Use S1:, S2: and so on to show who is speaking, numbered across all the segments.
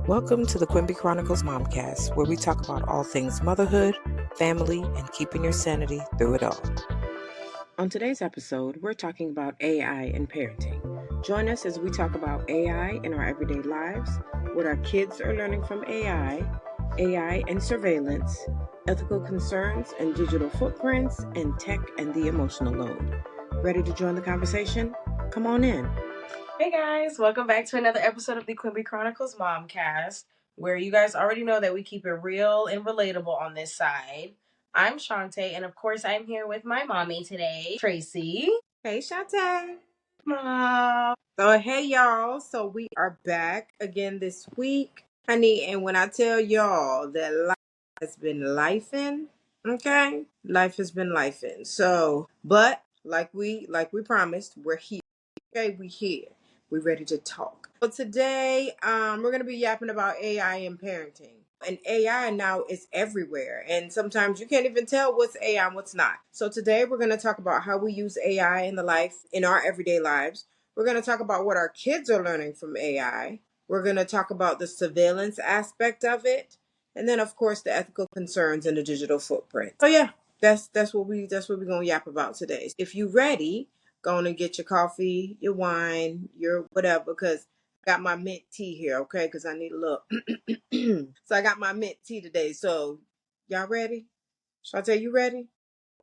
S1: Welcome to the Quimby Qronicles Momcast, where we talk about all things motherhood, family, and keeping your sanity through it all. On today's episode, we're talking about AI and parenting. Join us as we talk about AI in our everyday lives, what our kids are learning from AI and surveillance, ethical concerns and digital footprints, and tech and the emotional load. Ready to join the conversation? Come on in.
S2: Hey guys, welcome back to another episode of the Quimby Chronicles Momcast, where you guys already know that we keep it real and relatable on this side. I'm Chanté, and of course I'm here with my mommy today, Traci.
S1: Hey, Chanté.
S2: Mom.
S1: So, hey, y'all. So, we are back again this week, honey. And when I tell y'all that life has been lifing, okay? Life has been lifing. So, but like we promised, we're here. Okay, we here. We're ready to talk. So today, we're gonna be yapping about AI and parenting. And AI now is everywhere, and sometimes you can't even tell what's AI and what's not. So today, we're gonna talk about how we use AI in our everyday lives. We're gonna talk about what our kids are learning from AI. We're gonna talk about the surveillance aspect of it, and then of course the ethical concerns and the digital footprint. So yeah, that's what we're gonna yap about today. If you ready, go on and get your coffee, your wine, your whatever, because I got my mint tea here, okay? Because I need a little. So I got my mint tea today. So y'all ready? Shante, you ready?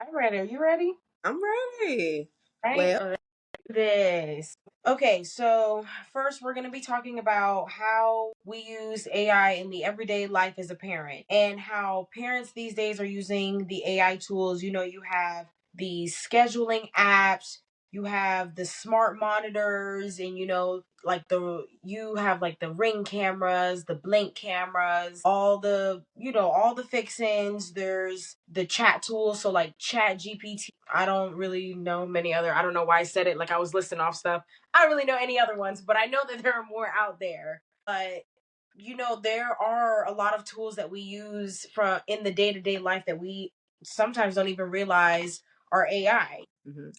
S2: I'm ready. Are you ready?
S1: I'm ready.
S2: Right?
S1: Well,
S2: Let's do this. Okay, so first we're going to be talking about how we use AI in the everyday life as a parent and how parents these days are using the AI tools. You have the scheduling apps, you have the smart monitors, and you have like the ring cameras, the blink cameras, all the fixins. There's the chat tools, so like Chat GPT. I don't really know many other. I don't know why I said it like I was listing off stuff. I don't really know any other ones, but I know that there are more out there. But there are a lot of tools that we use from in the day-to-day life that we sometimes don't even realize are AI.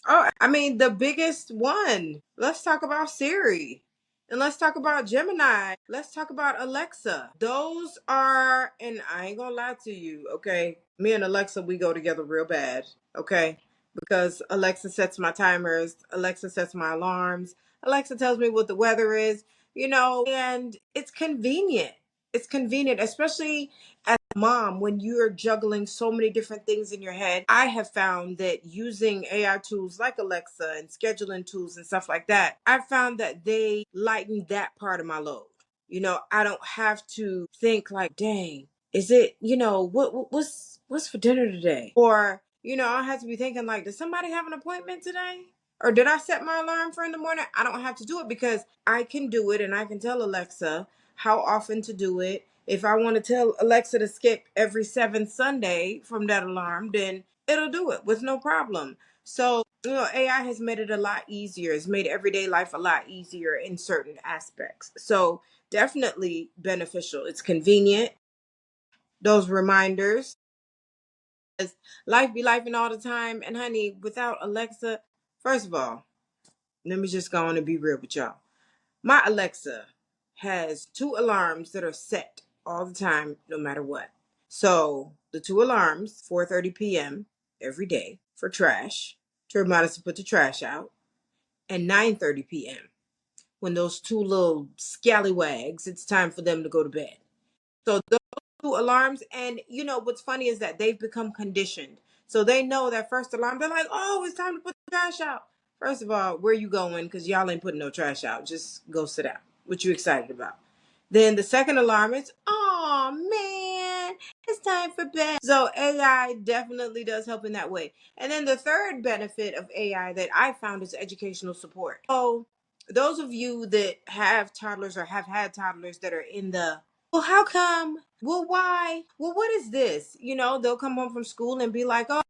S1: oh, I mean, the biggest one. Let's talk about Siri. And let's talk about Gemini. Let's talk about Alexa. Those are, and I ain't gonna lie to you, okay? Me and Alexa, we go together real bad, okay? Because Alexa sets my timers, Alexa sets my alarms, Alexa tells me what the weather is, and it's convenient. It's convenient, especially as a mom when you're juggling so many different things in your head. I have found that using AI tools like Alexa and scheduling tools and stuff like that, I found that they lighten that part of my load. I don't have to think like, dang, is it, what's for dinner today? Or, I have to be thinking like, does somebody have an appointment today? Or did I set my alarm for in the morning? I don't have to do it because I can do it, and I can tell Alexa how often to do it. If I want to tell Alexa to skip every seventh Sunday from that alarm, then it'll do it with no problem. So, AI has made it a lot easier. It's made everyday life a lot easier in certain aspects. So, definitely beneficial. It's convenient. Those reminders. Life be life all the time. And honey, without Alexa, first of all, let me just go on and be real with y'all. My Alexa has two alarms that are set all the time, no matter what. So the two alarms, 4:30 p.m. every day for trash, to remind us to put the trash out, and 9:30 p.m. when those two little scallywags, it's time for them to go to bed. So those two alarms, and what's funny is that they've become conditioned. So they know that first alarm, they're like, oh, it's time to put the trash out. First of all, where you going? Because y'all ain't putting no trash out. Just go sit down. What you excited about? Then the second alarm is, oh man, it's time for bed. So AI definitely does help in that way. And then the third benefit of AI that I found is educational support. So those of you that have toddlers or have had toddlers that are in the, well, how come? Well, why? Well, what is this? They'll come home from school and be like, oh,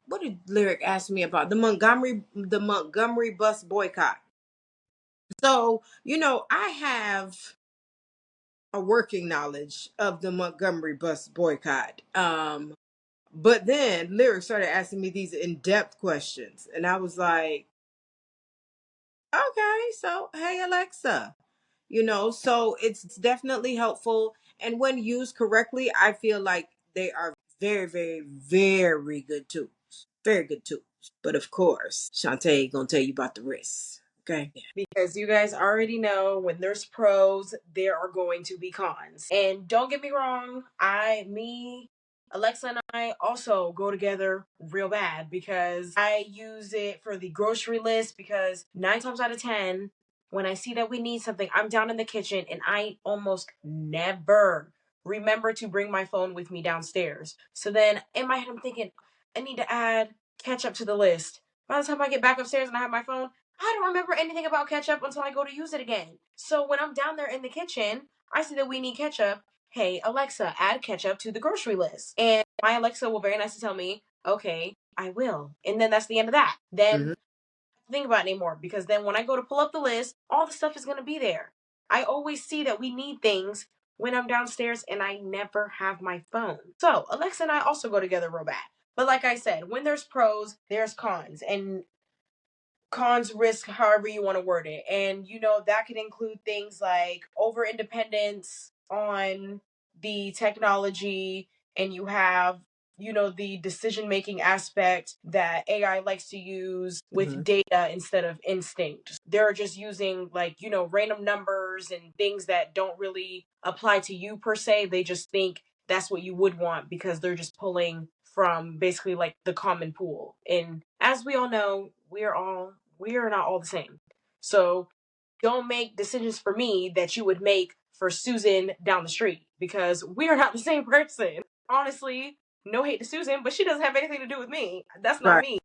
S1: what did Lyric ask me about? The Montgomery bus boycott. So, I have a working knowledge of the Montgomery bus boycott. But then Lyric started asking me these in-depth questions, and I was like, okay, so hey Alexa, So it's definitely helpful. And when used correctly, I feel like they are very, very, very good tools. Very good tools. But of course, Shantae gonna tell you about the risks. Okay.
S2: Because you guys already know when there's pros, there are going to be cons. And don't get me wrong, Alexa and I also go together real bad because I use it for the grocery list because 9 times out of 10, when I see that we need something, I'm down in the kitchen and I almost never remember to bring my phone with me downstairs. So then in my head, I'm thinking, I need to add ketchup to the list. By the time I get back upstairs and I have my phone, I don't remember anything about ketchup until I go to use it again. So when I'm down there in the kitchen, I see that we need ketchup. Hey, Alexa, add ketchup to the grocery list. And my Alexa will very nicely tell me, okay, I will. And then that's the end of that. Then
S1: Mhm.
S2: think about it anymore because then when I go to pull up the list, all the stuff is going to be there. I always see that we need things when I'm downstairs and I never have my phone. So Alexa and I also go together real bad. But like I said, when there's pros, there's cons. And cons, risk, however you want to word it. And that could include things like over independence on the technology, and you have the decision making aspect that AI likes to use with
S1: Mhm.
S2: data instead of instinct. They're just using like random numbers and things that don't really apply to you per se. They just think that's what you would want because they're just pulling from basically like the common pool. And as we all know, we are not all the same. So don't make decisions for me that you would make for Susan down the street because we are not the same person. Honestly, no hate to Susan, but she doesn't have anything to do with me. That's not
S1: Right.
S2: me.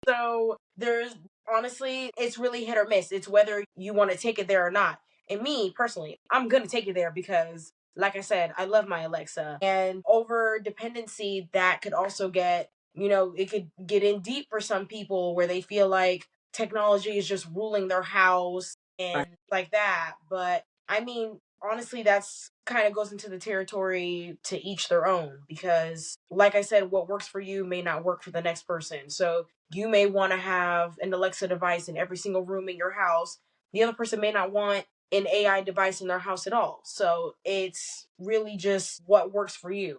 S2: So there's honestly, it's really hit or miss. It's whether you want to take it there or not. And me personally, I'm gonna take it there because, like I said, I love my Alexa. And over dependency, that could also it could get in deep for some people where they feel like technology is just ruling their house
S1: Right.
S2: and like that. But I mean, honestly, that's kind of goes into the territory to each their own because, like I said, what works for you may not work for the next person. So you may want to have an Alexa device in every single room in your house. The other person may not want an AI device in their house at all. So it's really just what works for you.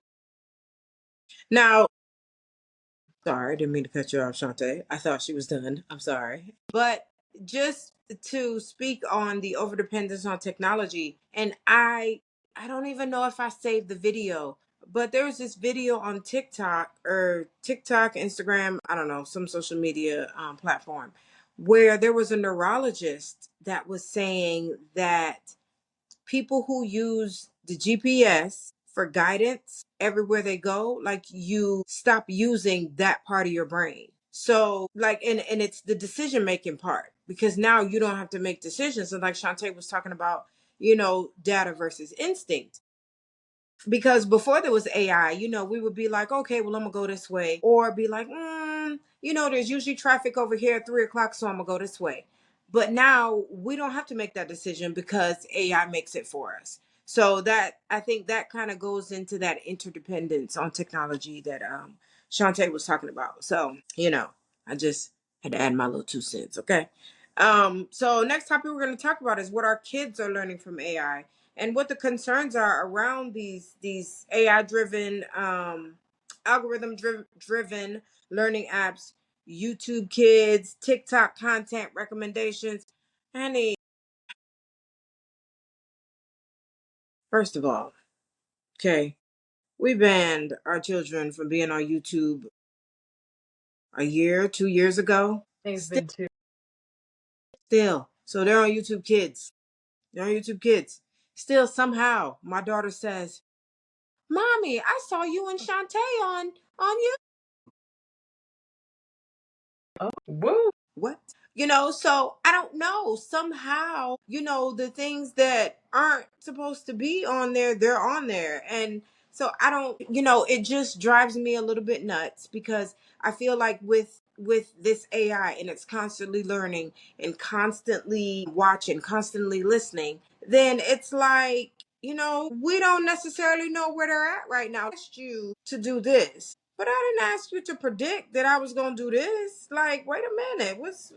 S1: Now, sorry, I didn't mean to cut you off, Shantae. I thought she was done. I'm sorry. But just to speak on the overdependence on technology, and I don't even know if I saved the video, but there was this video on TikTok, Instagram, I don't know, some social media platform, where there was a neurologist that was saying that people who use the GPS for guidance everywhere they go, like you stop using that part of your brain. So like and it's the decision making part because now you don't have to make decisions. And like Shantae was talking about, data versus instinct, because before there was AI, we would be like, okay, well, I'm gonna go this way, or be like, there's usually traffic over here at 3 o'clock, so I'm gonna go this way. But now we don't have to make that decision because AI makes it for us. So that I think that kind of goes into that interdependence on technology that Shantae was talking about. So I just had to add my little 2 cents. Okay. So next topic we're going to talk about is what our kids are learning from AI and what the concerns are around these AI driven driven learning apps, YouTube Kids, TikTok content recommendations. Honey, first of all, okay, we banned our children from being on YouTube a year, 2 years ago.
S2: It's
S1: Still,
S2: been too.
S1: still, so they're on YouTube Kids. They're on YouTube Kids. Still, somehow, my daughter says, "Mommy, I saw you and Shantae on you."
S2: Oh, woo.
S1: What? So I don't know. Somehow, the things that aren't supposed to be on there, they're on there. And so I don't, it just drives me a little bit nuts because I feel like with this AI and it's constantly learning and constantly watching, constantly listening, then it's like, we don't necessarily know where they're at right now. I asked you to do this, but I didn't ask you to predict that I was gonna do this. Like, wait a minute, what's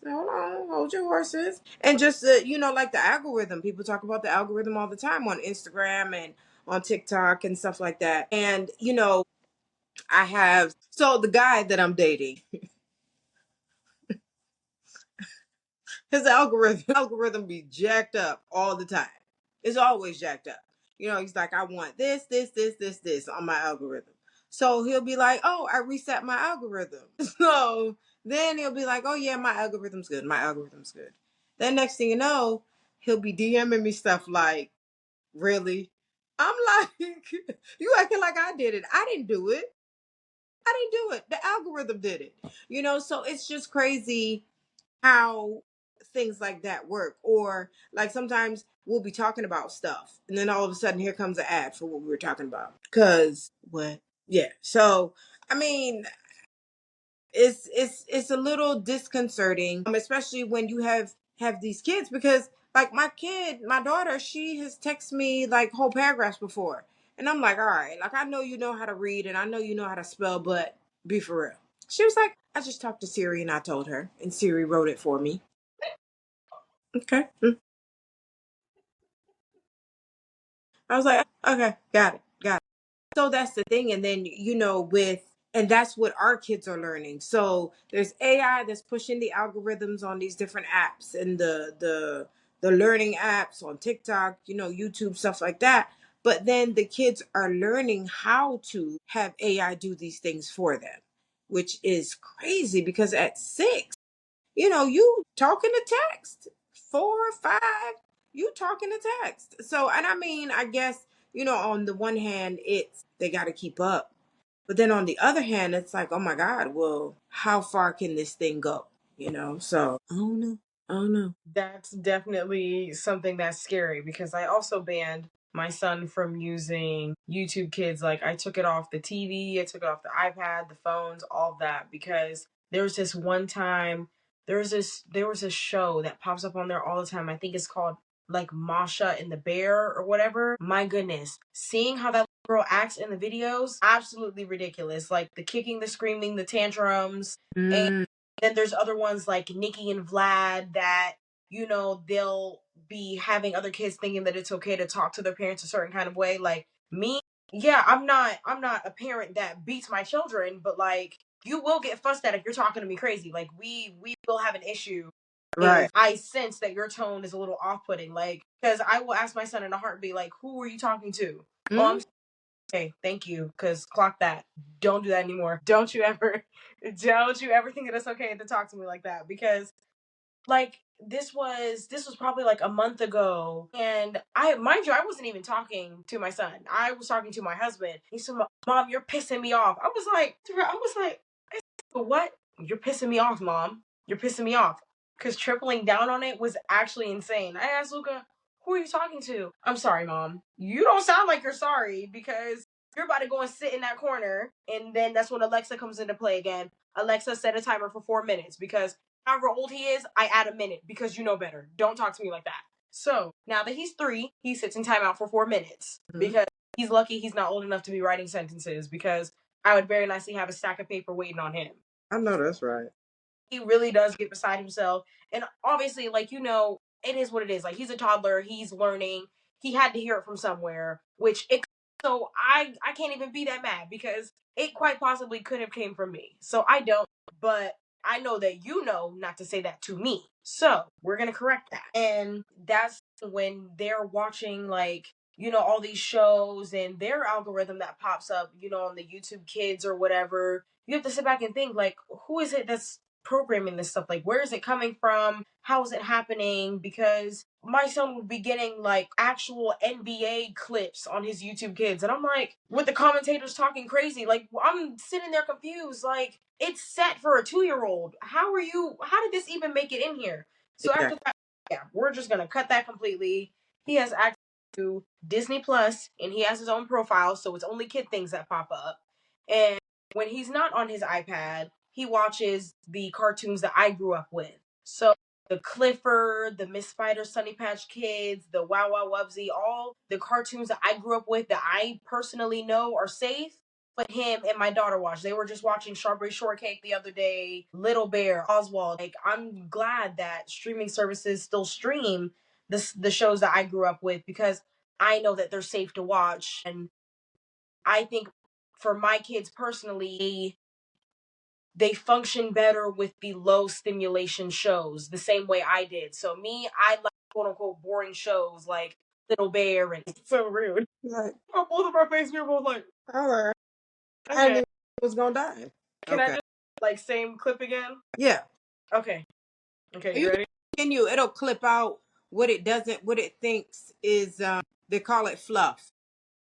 S1: Hold on, hold your horses. And just like the algorithm. People talk about the algorithm all the time on Instagram and on TikTok and stuff like that. And I have so the guy that I'm dating, his algorithm be jacked up all the time. It's always jacked up. He's like, I want this on my algorithm. So he'll be like, oh, I reset my algorithm. So then he'll be like, oh yeah, my algorithm's good. My algorithm's good. Then next thing you know, he'll be DMing me stuff like, really? I'm like, you acting like I did it. I didn't do it. I didn't do it. The algorithm did it. So it's just crazy how things like that work. Or like sometimes we'll be talking about stuff and then all of a sudden here comes an ad for what we were talking about. Cause what? Yeah. So I mean, it's a little disconcerting, especially when you have these kids, because like my daughter, she has texted me like whole paragraphs before. And I'm like, all right, like I know you know how to read and I know you know how to spell, but be for real. She was like, I just talked to Siri and I told her, and Siri wrote it for me. Okay. I was like, okay, got it, got it. So that's the thing. And then, and that's what our kids are learning. So there's AI that's pushing the algorithms on these different apps and the learning apps on TikTok, YouTube, stuff like that. But then the kids are learning how to have AI do these things for them, which is crazy because at 6, you talking to text, 4 or 5, you talking to text. So, and I mean, I guess, on the one hand, it's they got to keep up. But then on the other hand, it's like, oh my God, well, how far can this thing go? So I don't know. I don't know.
S2: That's definitely something that's scary because I also banned my son from using YouTube Kids. Like, I took it off the TV, I took it off the iPad, the phones, all of that, because there was this one time, there was a show that pops up on there all the time. I think it's called like Masha and the Bear or whatever. My goodness, seeing how that girl acts in the videos, absolutely ridiculous. Like the kicking, the screaming, the tantrums. And
S1: Mm,
S2: then there's other ones like Nikki and Vlad that, they'll be having other kids thinking that it's okay to talk to their parents a certain kind of way. Like me, yeah, I'm not a parent that beats my children, but like you will get fussed at if you're talking to me crazy. Like we will have an issue
S1: right.
S2: if I sense that your tone is a little off-putting. Like, because I will ask my son in a heartbeat, like, who are you talking to? Oh,
S1: Mm,
S2: I'm okay, thank you. Because clock that. Don't do that anymore. Don't you ever think that it's okay to talk to me like that. Because like this was probably like a month ago, and I mind you, I wasn't even talking to my son. I was talking to my husband. He said, Mom, you're pissing me off. I was like, what? You're pissing me off, Mom. You're pissing me off. Because tripling down on it was actually insane. I asked Luca, who are you talking to? I'm sorry, Mom. You don't sound like you're sorry, because you're about to go and sit in that corner. And then that's when Alexa comes into play again. Alexa, set a timer for 4 minutes, because however old he is, I add a minute because you know better. Don't talk to me like that. So now that he's 3, he sits in timeout for 4 minutes
S1: mm.
S2: because he's lucky he's not old enough to be writing sentences, because I would very nicely have a stack of paper waiting on him.
S1: I know that's right.
S2: He really does get beside himself. And obviously, like, it is what it is. Like, he's a toddler, he's learning. He had to hear it from somewhere, which it so I can't even be that mad, because it quite possibly could have came from me. So I don't, but I know that you know not to say that to me. So we're gonna correct that. And that's when they're watching, like, all these shows and their algorithm that pops up, on the YouTube Kids or whatever. You have to sit back and think, like, who is it that's programming this stuff? Like, where is it coming from? How is it happening? Because my son would be getting like actual NBA clips on his YouTube Kids, and I'm like, with the commentators talking crazy, like I'm sitting there confused. Like, it's set for a 2-year-old. How did this even make it in here? So after
S1: Exactly.
S2: that, yeah, we're just gonna cut that completely. He has access to Disney Plus, and he has his own profile, so it's only kid things that pop up. And when he's not on his iPad, he watches the cartoons that I grew up with. So the Clifford, the Miss Spider, Sunny Patch Kids, the Wow Wow Wubsy, all the cartoons that I grew up with that I personally know are safe. what him and my daughter watch. They were just watching Strawberry Shortcake the other day, Little Bear, Oswald. Like, I'm glad that streaming services still stream the shows that I grew up with, because I know that they're safe to watch. And I think for my kids personally, they function better with the low stimulation shows the same way I did. So me, I like quote unquote boring shows like Little Bear and so rude.
S1: Like,
S2: Oh, both of our faces, we were both like,
S1: all right. I didn't
S2: okay.
S1: even know it was gonna die.
S2: Can I
S1: Okay.
S2: just like same clip again?
S1: Yeah.
S2: Okay. Okay, you
S1: You can
S2: ready?
S1: continue. It'll clip out what it doesn't, what it thinks is. They call it fluff.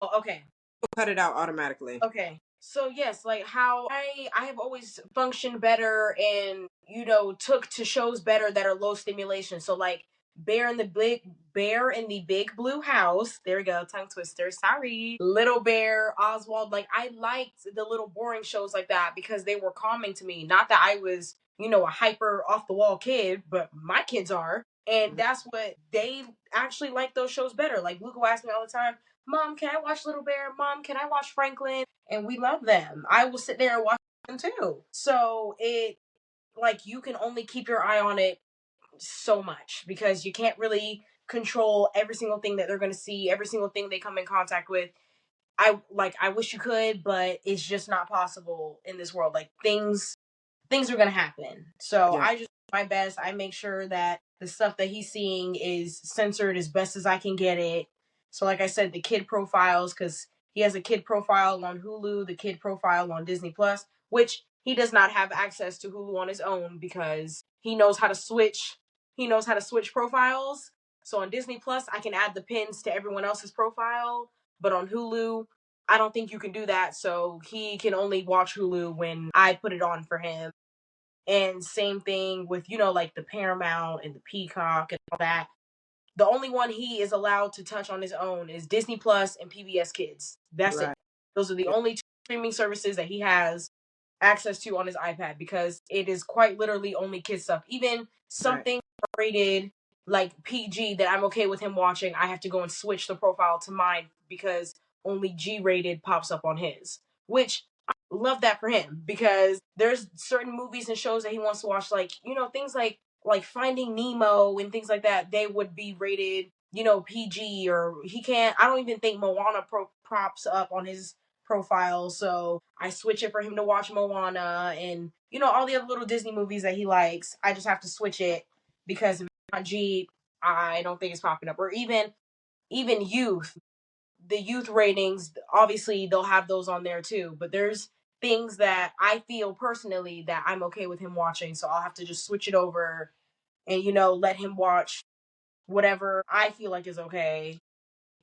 S2: Oh, okay.
S1: It'll cut it out automatically.
S2: Okay. So yes, like how I have always functioned better and took to shows better that are low stimulation. So like Bear in the Big Blue House. There we go, tongue twister. Sorry. Little Bear, Oswald. Like I liked the little boring shows like that because they were calming to me. Not that I was, a hyper off the wall kid, but my kids are. And that's what they actually like those shows better. Like Luca will ask me all the time, Mom, can I watch Little Bear? Mom, can I watch Franklin? And we love them. I will sit there and watch them too. So it, like, you can only keep your eye on it so much because you can't really control every single thing that they're going to see, every single thing they come in contact with. I wish you could, but it's just not possible in this world. Like things are going to happen. So
S1: Yeah.
S2: I just do my best. I make sure that the stuff that he's seeing is censored as best as I can get it. So, like I said, the kid profiles, because he has a kid profile on Hulu, the kid profile on Disney Plus, which he does not have access to Hulu on his own because he knows how to switch. He knows how to switch profiles. So on Disney Plus, I can add the pins to everyone else's profile, but on Hulu, I don't think you can do that. So he can only watch Hulu when I put it on for him. And same thing with, like the Paramount and the Peacock and all that. The only one he is allowed to touch on his own is Disney Plus and PBS Kids. That's it.
S1: Right.
S2: Those are the
S1: Yeah.
S2: only two streaming services that he has access to on his iPad because it is quite literally only kid stuff. Even
S1: Right.
S2: something rated like PG that I'm okay with him watching, I have to go and switch the profile to mine because only G rated pops up on his. Which I love that for him because there's certain movies and shows that he wants to watch, like, things like Finding Nemo and things like that, they would be rated, PG, or he can't. I don't even think Moana props up on his profile, so I switch it for him to watch Moana and all the other little Disney movies that he likes. I just have to switch it because if it's not G, I don't think it's popping up. Or even youth, the youth ratings, obviously they'll have those on there too. But there's things that I feel personally that I'm okay with him watching, so I'll have to just switch it over and let him watch whatever I feel like is okay.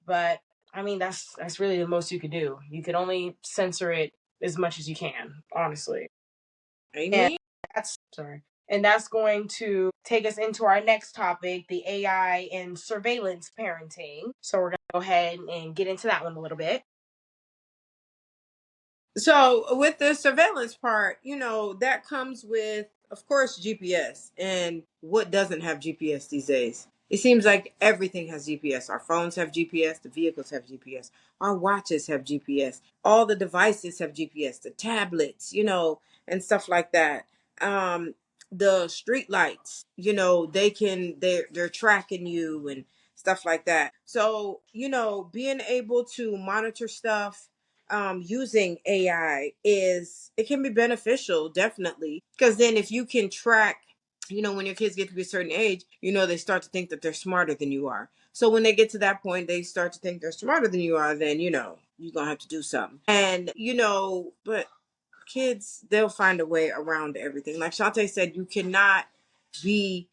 S2: But I mean, that's really the most you could do. You could only censor it as much as you can, honestly. And
S1: Amen.
S2: that's going to take us into our next topic, the AI and surveillance parenting. So we're going to go ahead and get into that one a little bit.
S1: So with the surveillance part, that comes with, of course, GPS. And what doesn't have GPS these days? It seems like everything has GPS. Our phones have GPS, the vehicles have GPS, our watches have GPS, all the devices have GPS, the tablets, and stuff like that. The street lights, they're tracking you and stuff like that. So, being able to monitor stuff using AI it can be beneficial, definitely. Because then if you can track, when your kids get to be a certain age, they start to think that they're smarter than you are. So when they get to that point, they start to think they're smarter than you are, then, you're going to have to do something. And, but kids, they'll find a way around everything. Like Chanté said, you cannot be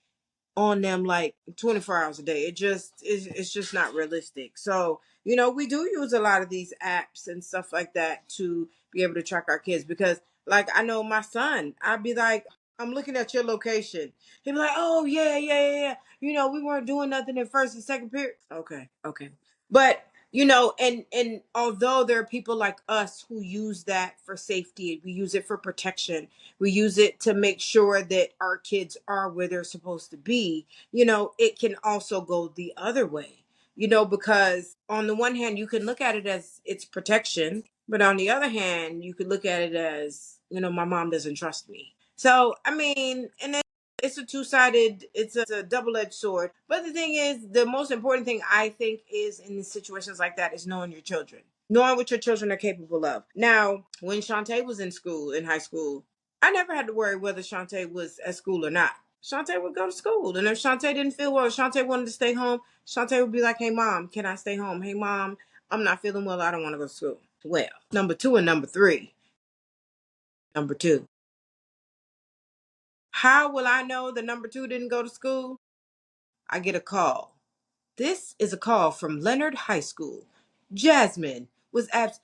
S1: on them like 24 hours a day. It's just not realistic. So, we do use a lot of these apps and stuff like that to be able to track our kids because, like, I know my son, I'd be like, I'm looking at your location. He'd be like, oh, yeah, yeah, yeah, yeah. We weren't doing nothing in first and second period. Okay, okay. But, and although there are people like us who use that for safety, we use it for protection, we use it to make sure that our kids are where they're supposed to be, it can also go the other way, because on the one hand, you can look at it as it's protection. But on the other hand, you could look at it as, my mom doesn't trust me. So, I mean, and then it's a two-sided, it's a double-edged sword. But the thing is, the most important thing I think is in situations like that is knowing your children. Knowing what your children are capable of. Now, when Chanté was in high school, I never had to worry whether Chanté was at school or not. Chanté would go to school. And if Chanté didn't feel well, Chanté wanted to stay home, Chanté would be like, hey, mom, can I stay home? Hey, mom, I'm not feeling well. I don't want to go to school. Well, number two and number three. Number two. How will I know the number two didn't go to school? I get a call. This is a call from Leonard High School. Jasmine was absent.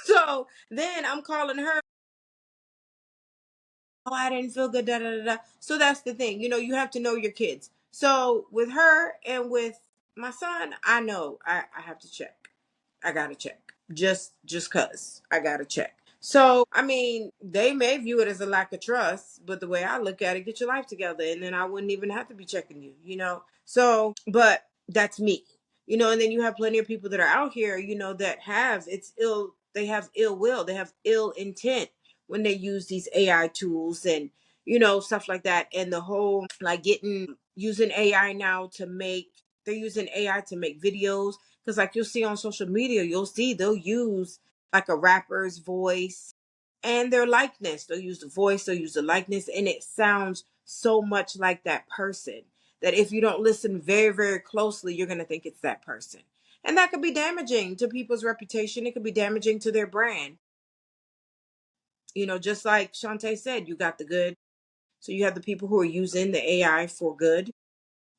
S1: So then I'm calling her. Oh, I didn't feel good, da da da da. So that's the thing. You have to know your kids. So with her and with my son, I know I have to check. I gotta check. Just cause I gotta check. So I mean, they may view it as a lack of trust, but the way I look at it, get your life together, and then I wouldn't even have to be checking you. So, but that's me. And then you have plenty of people that are out here, that have it's ill. They have ill will. They have ill intent when they use these AI tools and stuff like that. And the whole like getting using AI now to make they're using AI to make videos because like you'll see on social media, you'll see they'll use like a rapper's voice and their likeness. They'll use the voice, they'll use the likeness, and it sounds so much like that person that if you don't listen very, very closely, you're going to think it's that person. And that could be damaging to people's reputation. It could be damaging to their brand. Just like Chanté said, you got the good. So you have the people who are using the AI for good,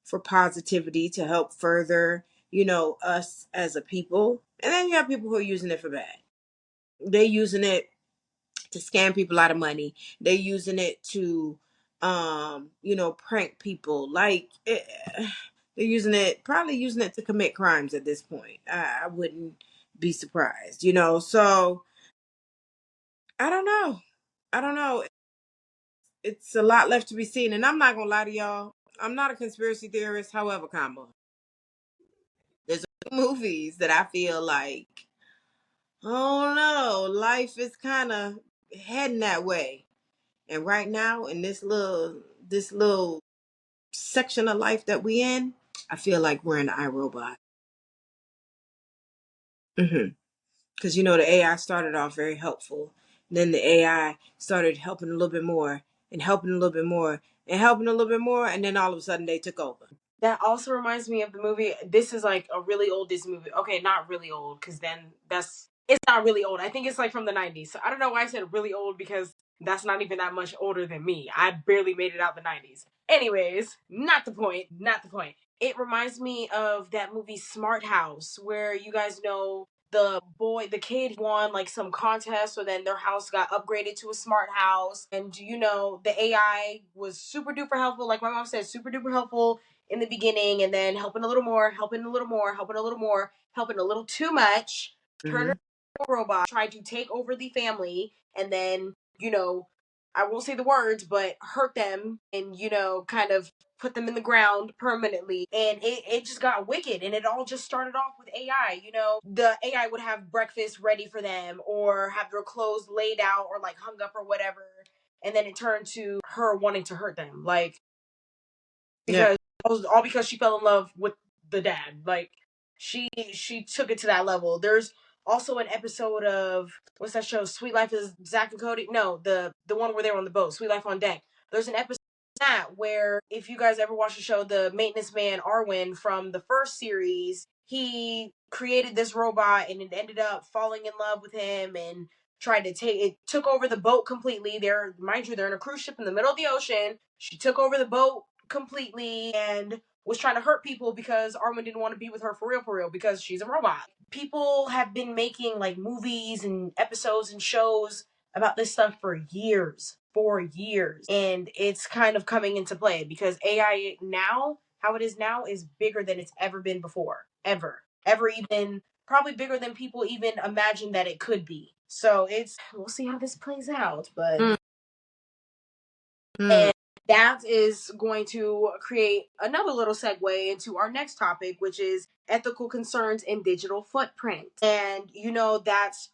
S1: for positivity, to help further, us as a people. And then you have people who are using it for bad. They're using it to scam people out of money. They're using it to, prank people. They're probably using it to commit crimes at this point. I wouldn't be surprised, So I don't know. I don't know. It's a lot left to be seen. And I'm not gonna lie to y'all. I'm not a conspiracy theorist, however, there's movies that I feel like, oh no, life is kind of heading that way. And right now, in this little section of life that we in, I feel like we're in the iRobot. Because the AI started off very helpful. Then the AI started helping a little bit more and helping a little bit more and helping a little bit more, and then all of a sudden they took over.
S2: That also reminds me of the movie. This is like a really old Disney movie. Okay, not really old, because then it's not really old. I think it's like from the 90s. So I don't know why I said really old, because that's not even that much older than me. I barely made it out the 90s. Anyways, not the point. Not the point. It reminds me of that movie Smart House, where you guys know the kid won like some contest, so then their house got upgraded to a smart house. And the AI was super duper helpful. Like my mom said, super duper helpful in the beginning, and then helping a little more, helping a little more, helping a little more, helping a little too much, turned
S1: Mm-hmm.
S2: her into a robot, tried to take over the family, and then, I won't say the words, but hurt them and, kind of put them in the ground permanently. And it just got wicked. And it all just started off with AI. The AI would have breakfast ready for them or have their clothes laid out or like hung up or whatever. And then it turned to her wanting to hurt them. Like,
S1: Yeah.
S2: because all because she fell in love with the dad. Like she took it to that level. There's also an episode of what's that show? Sweet Life is Zach and Cody. No, the one where they were on the boat. Sweet Life on Deck. There's an episode of that where if you guys ever watched the show, the maintenance man Arwen from the first series, he created this robot and it ended up falling in love with him and tried to take it took over the boat completely. Mind you, they're in a cruise ship in the middle of the ocean. She took over the boat completely and was trying to hurt people because Arwen didn't want to be with her for real, because she's a robot. People have been making like movies and episodes and shows about this stuff for years. And it's kind of coming into play because AI now, how it is now, is bigger than it's ever been before. Ever even, probably bigger than people even imagined that it could be. So we'll see how this plays out. But
S1: Mm-hmm.
S2: and that is going to create another little segue into our next topic, which is ethical concerns and digital footprint. And that's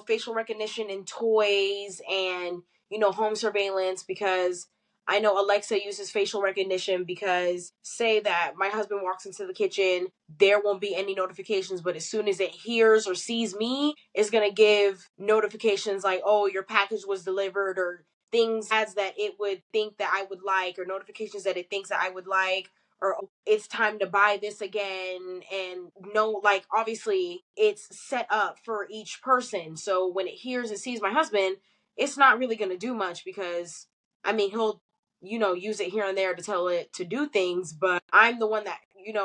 S2: facial recognition in toys and, home surveillance, because I know Alexa uses facial recognition because say that my husband walks into the kitchen, there won't be any notifications, but as soon as it hears or sees me, it's going to give notifications like, oh, your package was delivered, or things ads that it would think that I would like, or notifications that it thinks that I would like, or oh, it's time to buy this again. And no, like, obviously it's set up for each person. So when it hears and sees my husband, it's not really going to do much because, I mean, he'll, use it here and there to tell it to do things, but I'm the one that,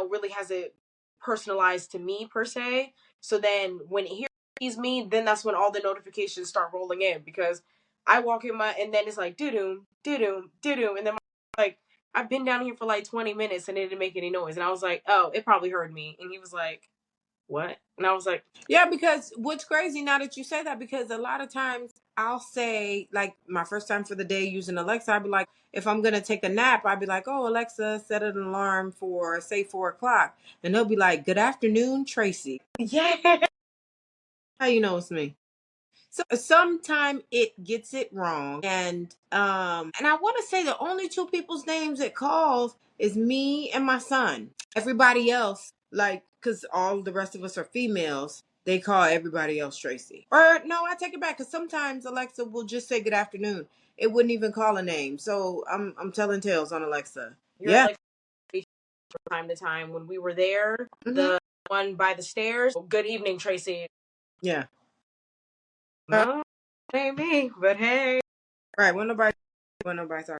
S2: really has it personalized to me per se. So then when it hears me, then that's when all the notifications start rolling in, because I walk in and then it's like, doo-doo, doo-doo, doo-doo. And then like, I've been down here for like 20 minutes and it didn't make any noise. And I was like, oh, it probably heard me. And he was like, what? And I was like,
S1: yeah, because what's crazy now that you say that, because a lot of times I'll say, like, my first time for the day using Alexa, I'd be like, if I'm going to take a nap, I'd be like, oh, Alexa, set an alarm for, say, 4 o'clock. And they'll be like, good afternoon, Tracy.
S2: yeah.
S1: How you know it's me? So sometimes it gets it wrong. And I want to say the only two people's names it calls is me and my son. Everybody else, like, because all the rest of us are females, they call everybody else Tracy. Or no, I take it back, because sometimes Alexa will just say good afternoon. It wouldn't even call a name. So I'm telling tales on Alexa.
S2: You're
S1: Yeah.
S2: like from time to time. When we were there,
S1: Mm-hmm.
S2: the one by the stairs, good evening, Tracy.
S1: Yeah.
S2: No, ain't me, but hey.
S1: Right. When nobody talk.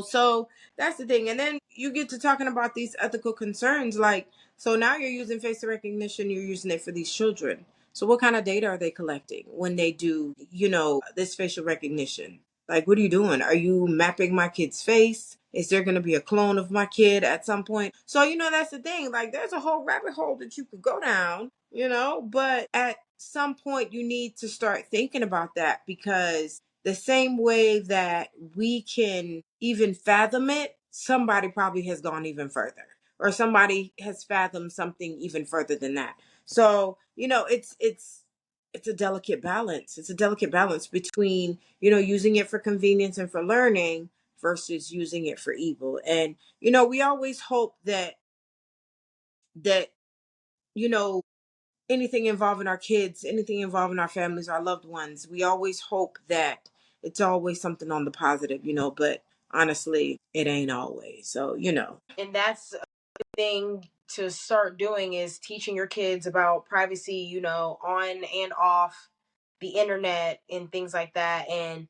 S1: So that's the thing. And then you get to talking about these ethical concerns. Like, so now you're using face recognition, you're using it for these children. So what kind of data are they collecting when they do, this facial recognition? Like, what are you doing? Are you mapping my kid's face? Is there going to be a clone of my kid at some point? So, that's the thing. Like, there's a whole rabbit hole that you could go down, but at some point you need to start thinking about that, because the same way that we can even fathom it, somebody probably has gone even further, or somebody has fathomed something even further than that. So, it's a delicate balance. It's a delicate balance between, using it for convenience and for learning versus using it for evil. And, we always hope that, you know, anything involving our kids, anything involving our families, our loved ones, we always hope that it's always something on the positive, but honestly, it ain't always. So,
S2: And that's a thing to start doing, is teaching your kids about privacy, on and off the internet and things like that. And,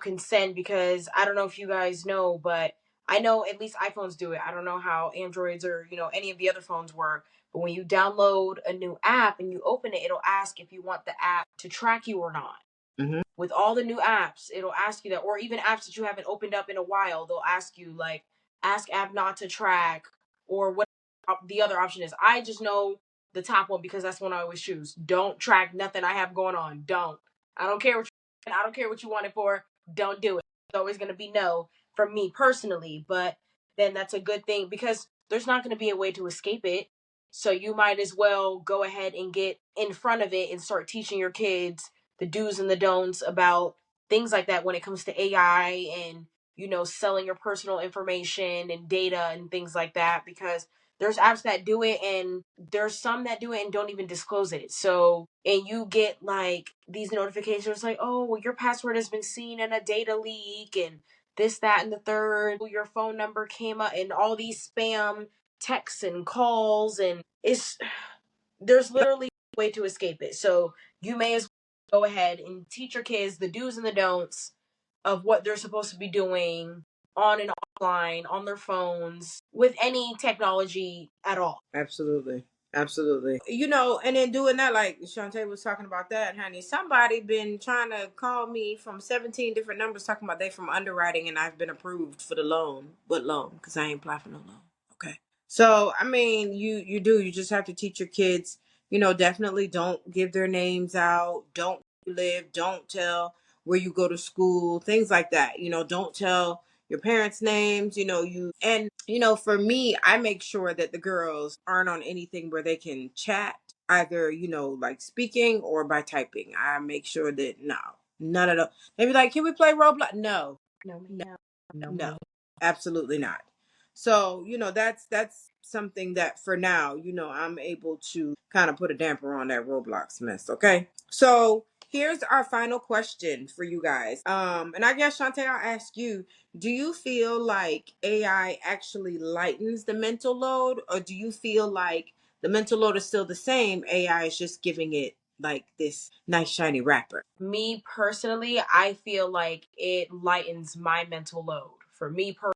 S2: consent, because I don't know if you guys know, but I know at least iPhones do it. I don't know how Androids or, any of the other phones work. But when you download a new app and you open it, it'll ask if you want the app to track you or not.
S1: hmm
S2: With all the new apps, it'll ask you that, or even apps that you haven't opened up in a while, they'll ask you like, ask app not to track, or what the other option is. I just know the top one because that's one I always choose. Don't track nothing I have going on. Don't. I don't care what I don't care what you want it for. Don't do it. It's always going to be no from me personally, but then that's a good thing because there's not going to be a way to escape it. So you might as well go ahead and get in front of it and start teaching your kids the do's and the don'ts about things like that when it comes to AI and, selling your personal information and data and things like that, because there's apps that do it and there's some that do it and don't even disclose it. So, and you get like these notifications like, oh, well, your password has been seen in a data leak and this, that, and the third. Your phone number came up and all these spam texts and calls, and there's literally no way to escape it. So you may as well go ahead and teach your kids the do's and the don'ts of what they're supposed to be doing on and offline, on their phones, with any technology at all.
S1: Absolutely. Absolutely. And then doing that, like Chanté was talking about that, honey. Somebody been trying to call me from 17 different numbers talking about they from underwriting and I've been approved for the loan. What loan? Because I ain't apply for no loan. Okay. So I mean, you just have to teach your kids, definitely don't give their names out, don't live, don't tell where you go to school, things like that. Don't tell your parents' names, and for me, I make sure that the girls aren't on anything where they can chat. either, like speaking or by typing. I make sure that no, none of the, maybe like, can we play Roblox? No,
S2: No,
S1: no,
S2: ma'am. No,
S1: no,
S2: ma'am.
S1: absolutely not. So, that's something that for now, I'm able to kind of put a damper on that Roblox mess. Okay. So here's our final question for you guys. And I guess Shantae, I'll ask you, do you feel like AI actually lightens the mental load, or do you feel like the mental load is still the same? AI is just giving it like this nice shiny wrapper.
S2: Me personally, I feel like it lightens my mental load. For me personally,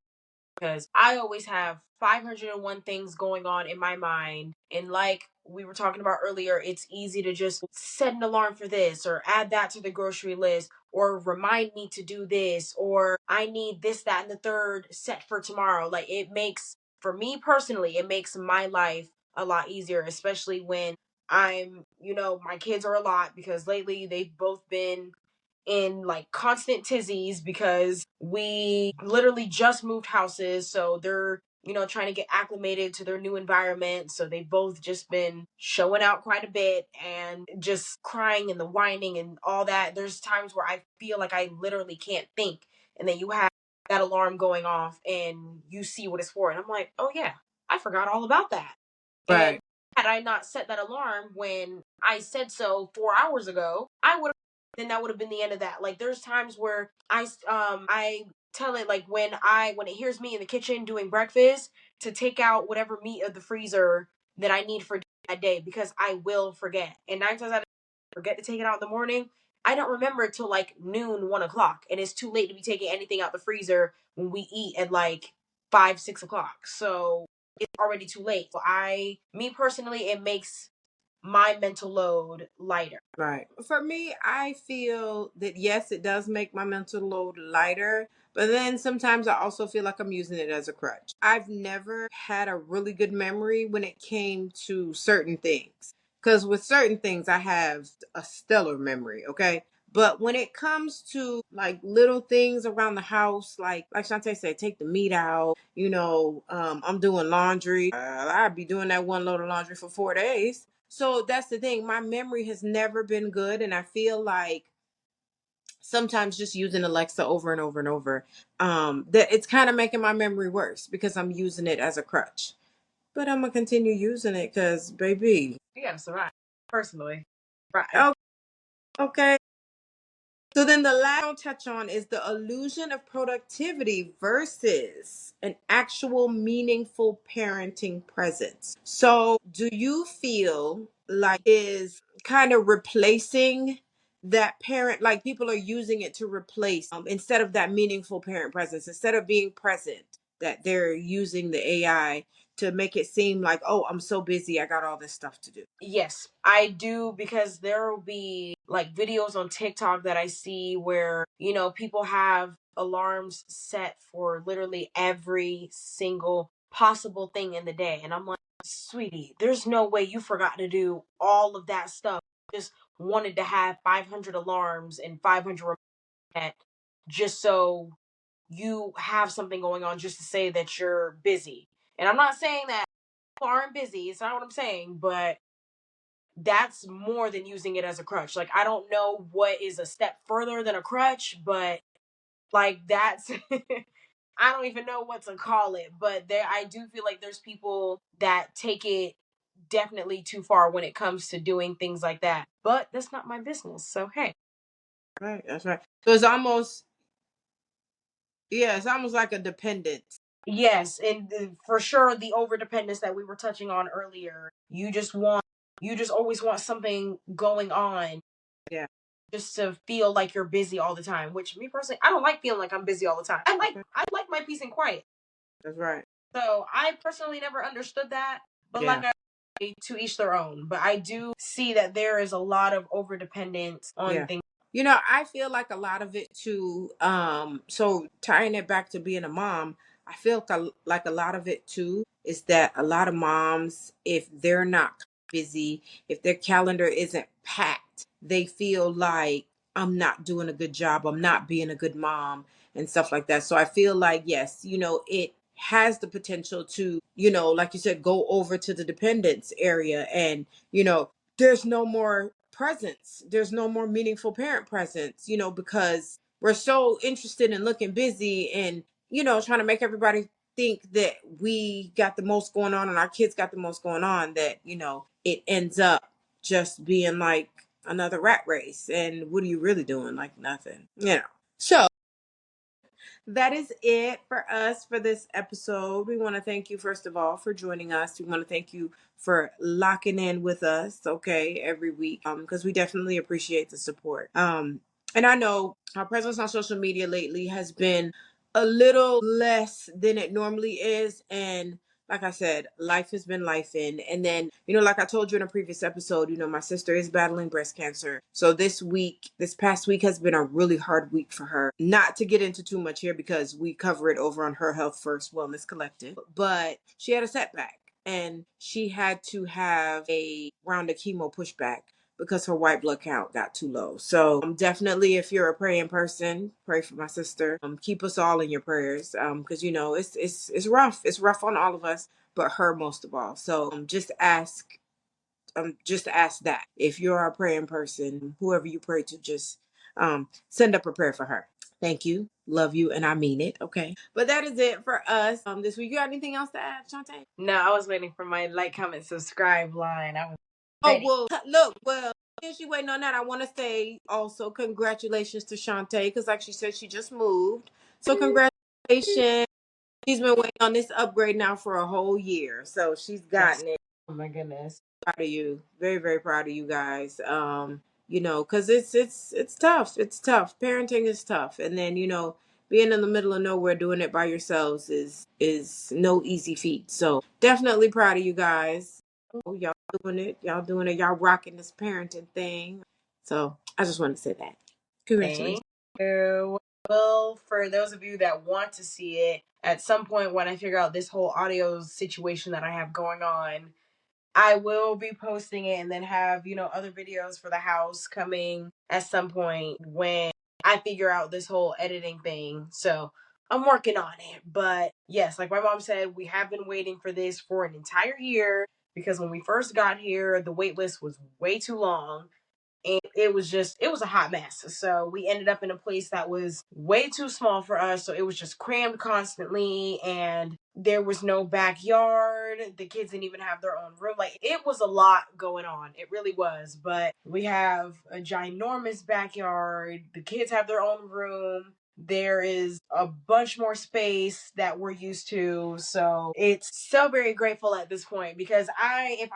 S2: because I always have 501 things going on in my mind. And like we were talking about earlier, it's easy to just set an alarm for this or add that to the grocery list or remind me to do this or I need this, that, and the third set for tomorrow. Like it makes, for me personally, it makes my life a lot easier, especially when my kids are a lot because lately they've both been in like constant tizzies because we literally just moved houses. So they're, trying to get acclimated to their new environment. So they've both just been showing out quite a bit and just crying and the whining and all that. There's times where I feel like I literally can't think. And then you have that alarm going off and you see what it's for. And I'm like, oh yeah, I forgot all about that. And
S1: Right.
S2: had I not set that alarm when I said so 4 hours ago, I would have then that would have been the end of that. Like there's times where I tell it like when it hears me in the kitchen doing breakfast to take out whatever meat of the freezer that I need for that day because I will forget. And 9 times out of 10, I forget to take it out in the morning. I don't remember it till like noon, 1 o'clock, and it's too late to be taking anything out the freezer when we eat at like 5, 6 o'clock. So it's already too late. So me personally, it makes my mental load lighter.
S1: Right. For me, I feel that yes, it does make my mental load lighter, but then sometimes I also feel like I'm using it as a crutch. I've never had a really good memory when it came to certain things. Because with certain things, I have a stellar memory, okay? But when it comes to like little things around the house, like Shantae said, take the meat out. I'm doing laundry. I'd be doing that one load of laundry for 4 days. So that's the thing. My memory has never been good, and I feel like sometimes just using Alexa over and over and over, that it's kind of making my memory worse because I'm using it as a crutch. But I'm gonna continue using it because, baby.
S2: You gotta survive. Personally, right?
S1: Oh, okay. So then the last I'll touch on is the illusion of productivity versus an actual meaningful parenting presence. So do you feel like is kind of replacing that parent, like people are using it to replace, instead of that meaningful parent presence, instead of being present, that they're using the AI to make it seem like, oh, I'm so busy, I got all this stuff to do.
S2: Yes, I do because there will be like videos on TikTok that I see where, people have alarms set for literally every single possible thing in the day. And I'm like, sweetie, there's no way you forgot to do all of that stuff. Just wanted to have 500 alarms and 500 reminders just so you have something going on just to say that you're busy. And I'm not saying that people aren't busy. It's not what I'm saying, but that's more than using it as a crutch. Like I don't know what is a step further than a crutch, but like that's I don't even know what to call it, but there I do feel like there's people that take it definitely too far when it comes to doing things like that. But that's not my business. So hey.
S1: Right, that's right. So it's almost, yeah, it's almost like a dependence.
S2: Yes, and for sure the overdependence that we were touching on earlier. You just always want something going on
S1: Yeah.
S2: just to feel like you're busy all the time. Which me personally, I don't like feeling like I'm busy all the time. I like
S1: Okay.
S2: I like my peace and quiet.
S1: That's right.
S2: So I personally never understood that. But like
S1: Yeah.
S2: I say, to each their own. But I do see that there is a lot of overdependence on
S1: Yeah.
S2: things.
S1: I feel like a lot of it too, so tying it back to being a mom, I feel like a lot of it too is that a lot of moms, if they're not busy, if their calendar isn't packed, they feel like I'm not doing a good job, I'm not being a good mom and stuff like that. So I feel like, yes, it has the potential to, like you said, go over to the dependence area and, there's no more presence. There's no more meaningful parent presence, because we're so interested in looking busy and, trying to make everybody think that we got the most going on and our kids got the most going on, that, it ends up just being like another rat race. And what are you really doing? Like nothing, So that is it for us for this episode. We want to thank you, first of all, for joining us. We want to thank you for locking in with us, okay, every week, because we definitely appreciate the support. And I know our presence on social media lately has been a little less than it normally is, and like I said, life has been life in. And then, like I told you in a previous episode, my sister is battling breast cancer. So this past week has been a really hard week for her. Not to get into too much here because we cover it over on Her Health First Wellness Collective, but she had a setback and she had to have a round of chemo pushback because her white blood count got too low. So definitely, if you're a praying person, pray for my sister. Keep us all in your prayers, because it's rough. It's rough on all of us, but her most of all. So just ask that if you're a praying person, whoever you pray to, just send up a prayer for her. Thank you, love you, and I mean it. Okay, but that is it for us this week. You got anything else to add, Chanté?
S2: No, I was waiting for my like, comment, subscribe line. I was
S1: Oh,
S2: ready.
S1: well, look, since you waiting on that, I want to say also congratulations to Chanté, because like she said, she just moved. So congratulations. She's been waiting on this upgrade now for a whole year. So she's
S2: Yes.
S1: gotten it.
S2: Oh my goodness.
S1: Proud of you. Very, very proud of you guys. Because it's tough. It's tough. Parenting is tough. And then, being in the middle of nowhere doing it by yourselves is no easy feat. So definitely proud of you guys. Oh, y'all doing it. Y'all doing it. Y'all rocking this parenting thing. So I just wanted to say that. Congratulations.
S2: Thank you. Well, for those of you that want to see it, at some point when I figure out this whole audio situation that I have going on, I will be posting it and then have, other videos for the house coming at some point when I figure out this whole editing thing. So I'm working on it. But yes, like my mom said, we have been waiting for this for an entire year because when we first got here, the wait list was way too long. And it was a hot mess. So we ended up in a place that was way too small for us. So it was just crammed constantly and there was no backyard. The kids didn't even have their own room. Like, it was a lot going on. It really was. But we have a ginormous backyard. The kids have their own room. There is a bunch more space that we're used to. So it's so very grateful at this point because I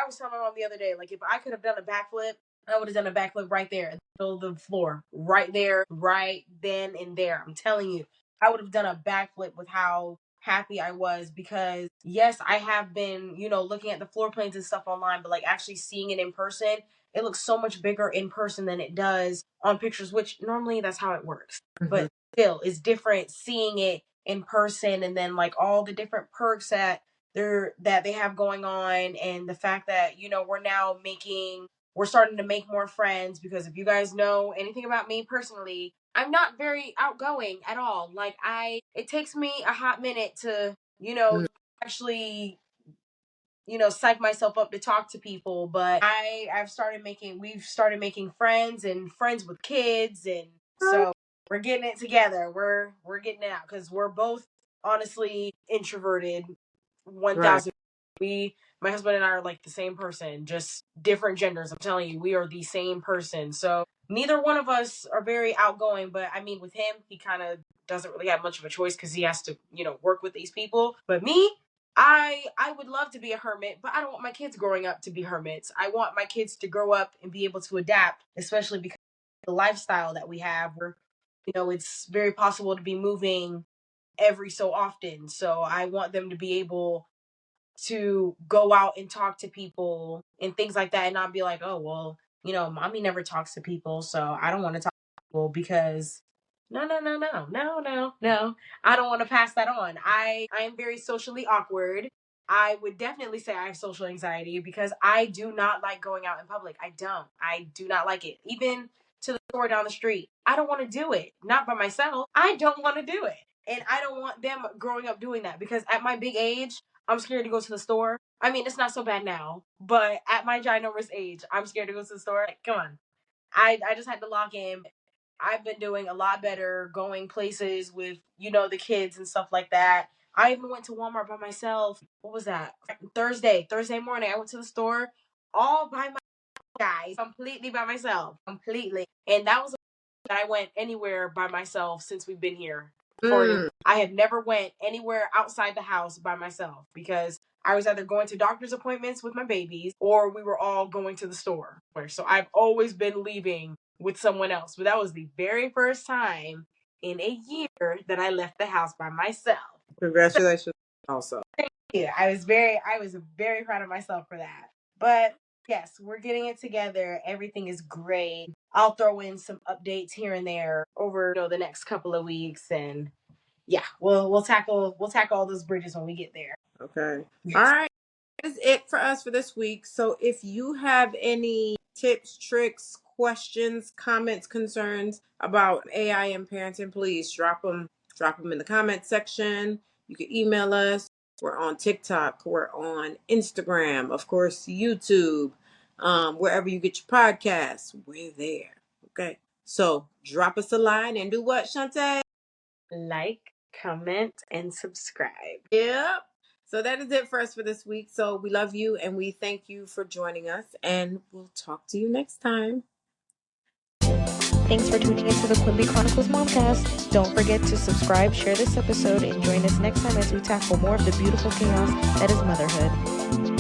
S2: was telling my mom the other day, like, if I could have done a backflip, I would have done a backflip right there in the middle of the floor. Right there, right then and there. I'm telling you, I would have done a backflip with how happy I was because yes, I have been, looking at the floor plans and stuff online, but like actually seeing it in person, it looks so much bigger in person than it does on pictures, which normally that's how it works. But still, it's different seeing it in person and then like all the different perks that they have going on and the fact that, we're starting to make more friends because if you guys know anything about me personally, I'm not very outgoing at all. Like it takes me a hot minute to, actually, psych myself up to talk to people, but we've started making friends and friends with kids and so we're getting it together. We're getting it out because we're both honestly introverted 1000. My husband and I are like the same person, just different genders. I'm telling you, we are the same person. So neither one of us are very outgoing, but I mean, with him, he kind of doesn't really have much of a choice because he has to, work with these people. But me, I would love to be a hermit, but I don't want my kids growing up to be hermits. I want my kids to grow up and be able to adapt, especially because of the lifestyle that we have, where it's very possible to be moving every so often. So I want them to be able to go out and talk to people and things like that and not be like, oh, well, mommy never talks to people, so I don't want to talk to people because no, no, no, no, no, no, no. I don't want to pass that on. I am very socially awkward. I would definitely say I have social anxiety because I do not like going out in public. I don't. I do not like it. Even to the store down the street. I don't want to do it. Not by myself. I don't want to do it. And I don't want them growing up doing that because at my big age, I'm scared to go to the store. I mean, it's not so bad now, but at my ginormous age, I'm scared to go to the store. Like, come on. I just had to lock in. I've been doing a lot better going places with, the kids and stuff like that. I even went to Walmart by myself. What was that? Thursday morning, I went to the store all by myself, guys, completely by myself, completely. And that was that I went anywhere by myself since we've been here. I have never went anywhere outside the house by myself because I was either going to doctor's appointments with my babies or we were all going to the store. So I've always been leaving with someone else. But that was the very first time in a year that I left the house by myself.
S1: Congratulations also.
S2: Yeah, I was very proud of myself for that. But yes, we're getting it together. Everything is great. I'll throw in some updates here and there over the next couple of weeks, and yeah, we'll tackle all those bridges when we get there.
S1: Okay.
S2: Yes.
S1: All right. That is it for us for this week. So if you have any tips, tricks, questions, comments, concerns about AI and parenting, please drop them in the comment section. You can email us. We're on TikTok. We're on Instagram. Of course, YouTube. Wherever you get your podcasts, we're there. Okay. So drop us a line and do what, Chanté?
S2: Like, comment, and subscribe.
S1: Yep. So that is it for us for this week. So we love you and we thank you for joining us, and we'll talk to you next time.
S3: Thanks for tuning into the Quimby Chronicles Momcast. Don't forget to subscribe, share this episode, and join us next time as we tackle more of the beautiful chaos that is motherhood.